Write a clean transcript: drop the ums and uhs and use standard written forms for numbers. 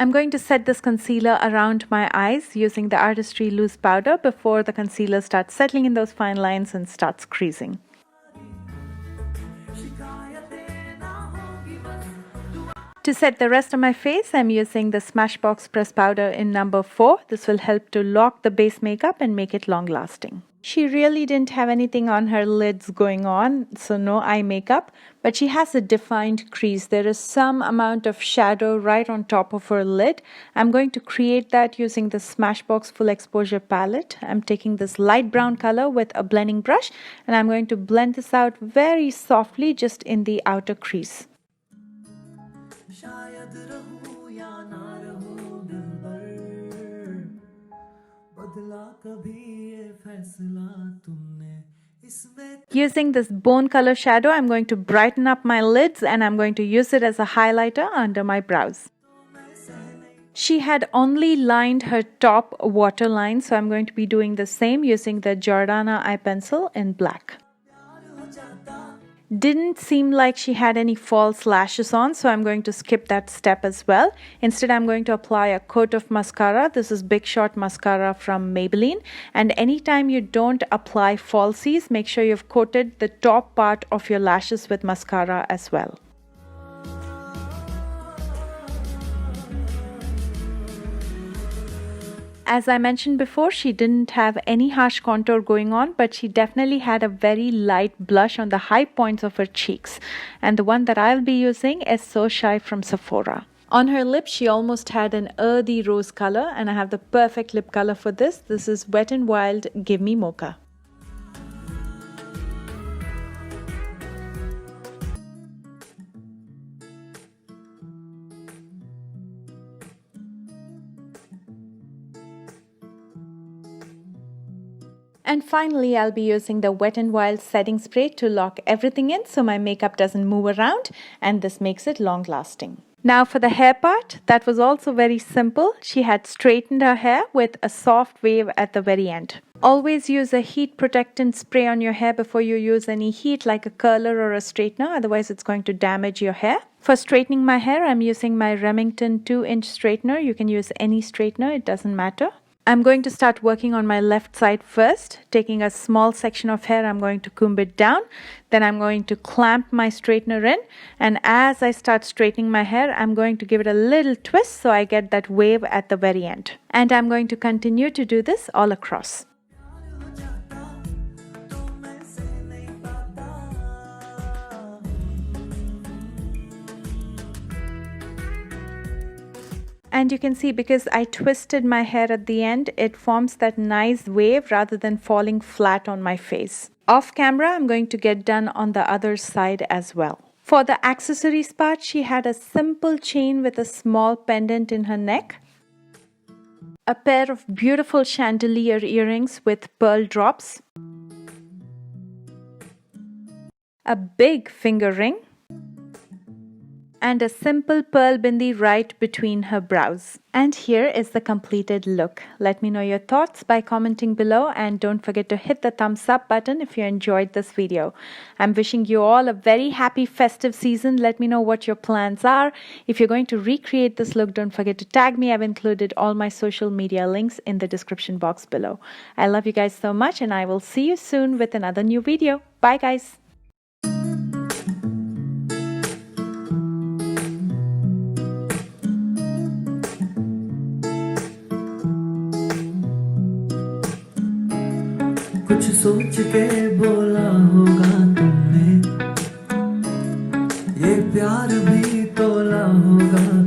I'm going to set this concealer around my eyes using the Artistry Loose Powder before the concealer starts settling in those fine lines and starts creasing. To set the rest of my face, I'm using the Smashbox Press Powder in number 4. This will help to lock the base makeup and make it long lasting. She really didn't have anything on her lids going on, so no eye makeup, but she has a defined crease. There is some amount of shadow right on top of her lid. I'm going to create that using the Smashbox Full Exposure palette. I'm taking this light brown color with a blending brush, and I'm going to blend this out very softly just in the outer crease. Using this bone color shadow, I'm going to brighten up my lids and I'm going to use it as a highlighter under my brows. She had only lined her top waterline, so I'm going to be doing the same using the Jordana eye pencil in black. Didn't seem like she had any false lashes on, so I'm going to skip that step as well. Instead, I'm going to apply a coat of mascara. This is Big Shot mascara from Maybelline. And anytime you don't apply falsies, make sure you've coated the top part of your lashes with mascara as well. As I mentioned before, she didn't have any harsh contour going on, but she definitely had a very light blush on the high points of her cheeks. And the one that I'll be using is So Shy from Sephora. On her lips, she almost had an earthy rose color, and I have the perfect lip color for this. This is Wet n Wild Give Me Mocha. And finally, I'll be using the Wet n Wild setting spray to lock everything in so my makeup doesn't move around, and this makes it long lasting. Now for the hair part, that was also very simple. She had straightened her hair with a soft wave at the very end. Always use a heat protectant spray on your hair before you use any heat like a curler or a straightener, otherwise it's going to damage your hair. For straightening my hair, I'm using my Remington 2-inch straightener. You can use any straightener, it doesn't matter. I'm going to start working on my left side first. Taking a small section of hair, I'm going to comb it down. Then I'm going to clamp my straightener in. And as I start straightening my hair, I'm going to give it a little twist so I get that wave at the very end. And I'm going to continue to do this all across. And you can see because I twisted my hair at the end, it forms that nice wave rather than falling flat on my face. Off camera, I'm going to get done on the other side as well. For the accessories part, she had a simple chain with a small pendant in her neck, a pair of beautiful chandelier earrings with pearl drops, a big finger ring, and a simple pearl bindi right between her brows. And here is the completed look. Let me know your thoughts by commenting below, and don't forget to hit the thumbs up button if you enjoyed this video. I'm wishing you all a very happy festive season. Let me know what your plans are. If you're going to recreate this look, don't forget to tag me. I've included all my social media links in the description box below. I love you guys so much, and I will see you soon with another new video. Bye guys. कुछ सोच के बोला होगा तुमने, ये प्यार भी तोला होगा।